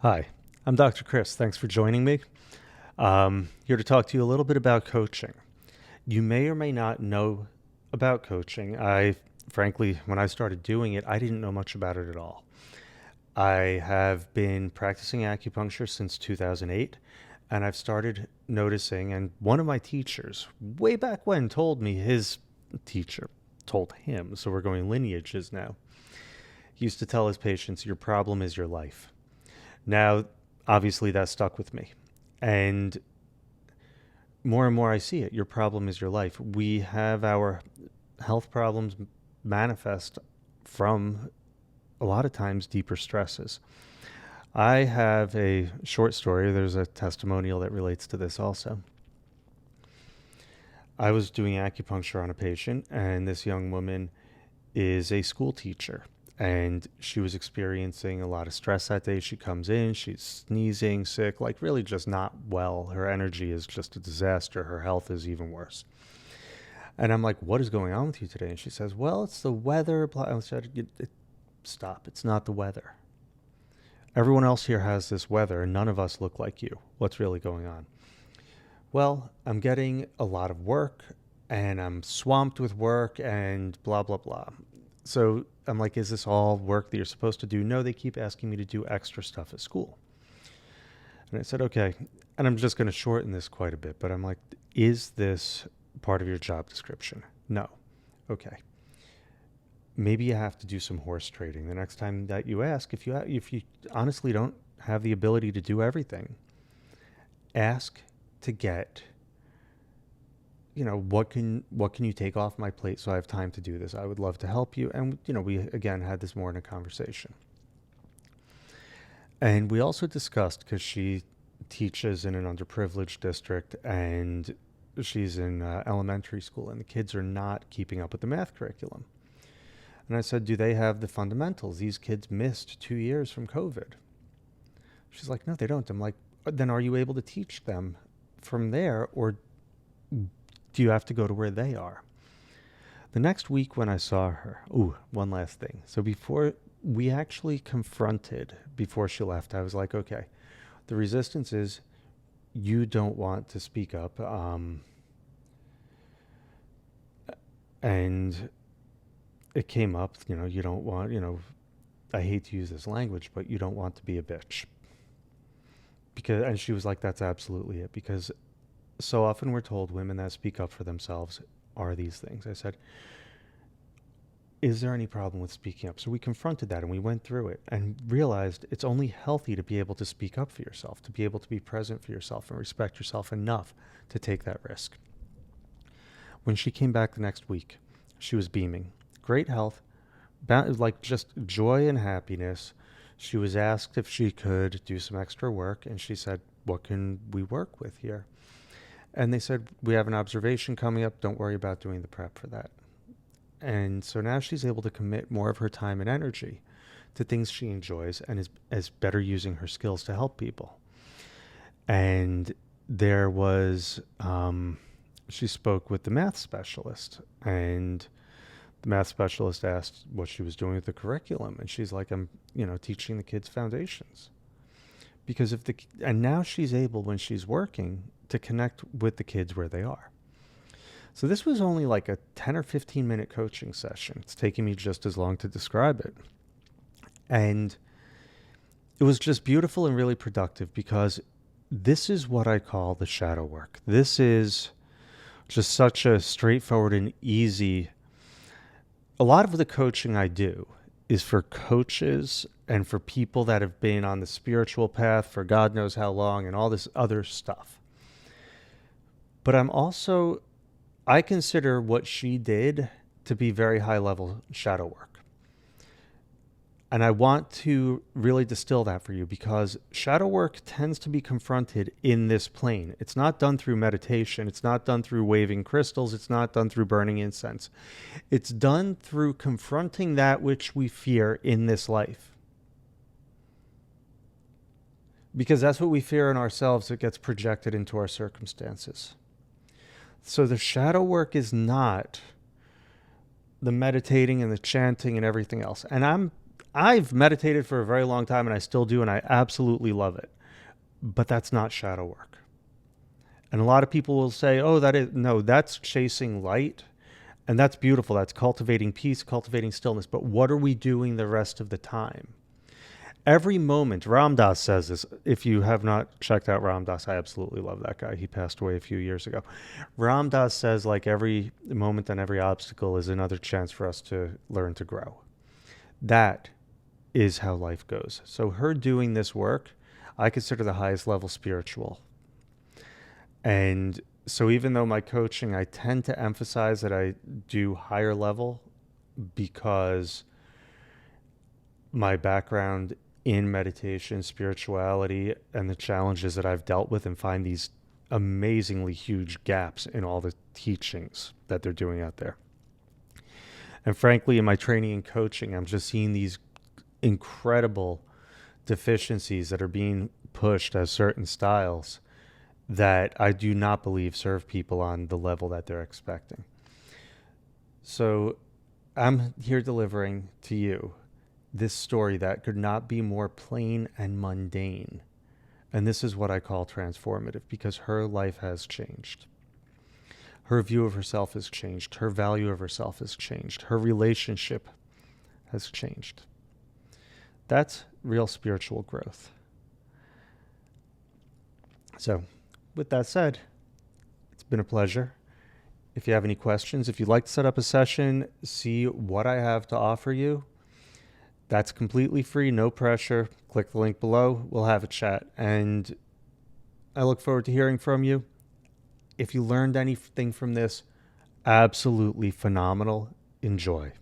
Hi, I'm Dr. Chris. Thanks for joining me. Here to talk to you a little bit about coaching. You may or may not know about coaching. Frankly, when I started doing it, I didn't know much about it at all. I have been practicing acupuncture since 2008, and I've started noticing, and one of my teachers, way back when, told me his teacher told him, so we're going lineages now. He used to tell his patients, your problem is your life. Now, obviously, that stuck with me. And more and more I see it. Your problem is your life. We have our health problems manifest from a lot of times deeper stresses. I have a short story. There's a testimonial that relates to this also. I was doing acupuncture on a patient, and this young woman is a school teacher. And she was experiencing a lot of stress that day. She comes in, she's sneezing, sick, like really just not well. Her energy is just a disaster. Her health is even worse. And I'm like, what is going on with you today? And she says, well, it's the weather. I said, stop. It's not the weather. Everyone else here has this weather, and none of us look like you. What's really going on? Well, I'm getting a lot of work, and I'm swamped with work, and blah, blah, blah. So I'm like, is this all work that you're supposed to do? No, they keep asking me to do extra stuff at school. And I said, okay. And I'm just going to shorten this quite a bit, but I'm like, is this part of your job description? No. Okay. Maybe you have to do some horse trading the next time that you ask. If you honestly don't have the ability to do everything, ask to get, what can you take off my plate so I have time to do this? I would love to help you. And we again had this morning conversation. And we also discussed, because she teaches in an underprivileged district, and she's in elementary school, and the kids are not keeping up with the math curriculum. And I said, do they have the fundamentals? These kids missed 2 years from COVID. She's like, no, they don't. I'm like, then are you able to teach them from there, or do you have to go to where they are? The next week when I saw her, one last thing. So before we actually confronted, before she left, I was like, okay, the resistance is you don't want to speak up. And it came up, you don't want, I hate to use this language, but you don't want to be a bitch. And she was like, that's absolutely it. Because so often we're told women that speak up for themselves are these things. I said, is there any problem with speaking up? So we confronted that, and we went through it and realized it's only healthy to be able to speak up for yourself, to be able to be present for yourself and respect yourself enough to take that risk. When she came back the next week, she was beaming. Great health, like just joy and happiness. She was asked if she could do some extra work, and she said, what can we work with here? And they said, we have an observation coming up. Don't worry about doing the prep for that. And so now she's able to commit more of her time and energy to things she enjoys, and is better using her skills to help people. And there was, she spoke with the math specialist, and the math specialist asked what she was doing with the curriculum. And she's like, I'm, teaching the kids foundations. Because and now she's able, when she's working, to connect with the kids where they are. So this was only like a 10 or 15 minute coaching session. It's taking me just as long to describe it. And it was just beautiful and really productive, because this is what I call the shadow work. This is just such a straightforward and easy. A lot of the coaching I do is for coaches and for people that have been on the spiritual path for God knows how long and all this other stuff. But I consider what she did to be very high level shadow work. And I want to really distill that for you, because shadow work tends to be confronted in this plane. It's not done through meditation. It's not done through waving crystals. It's not done through burning incense. It's done through confronting that which we fear in this life. Because that's what we fear in ourselves. It gets projected into our circumstances. So the shadow work is not the meditating and the chanting and everything else. And I've meditated for a very long time and I still do, and I absolutely love it. But that's not shadow work. And a lot of people will say, oh, that's chasing light. And that's beautiful. That's cultivating peace, cultivating stillness. But what are we doing the rest of the time? Every moment, Ram Dass says this. If you have not checked out Ram Dass, I absolutely love that guy. He passed away a few years ago. Ram Dass says, like, every moment and every obstacle is another chance for us to learn to grow. That is how life goes. So her doing this work, I consider the highest level spiritual. And so even though my coaching, I tend to emphasize that I do higher level because my background in meditation, spirituality, and the challenges that I've dealt with, and find these amazingly huge gaps in all the teachings that they're doing out there. And frankly, in my training and coaching, I'm just seeing these incredible deficiencies that are being pushed as certain styles that I do not believe serve people on the level that they're expecting. So I'm here delivering to you this story that could not be more plain and mundane. And this is what I call transformative, because her life has changed. Her view of herself has changed. Her value of herself has changed. Her relationship has changed. That's real spiritual growth. So, with that said, it's been a pleasure. If you have any questions, if you'd like to set up a session, see what I have to offer you, that's completely free, no pressure. Click the link below. We'll have a chat. And I look forward to hearing from you. If you learned anything from this, absolutely phenomenal. Enjoy.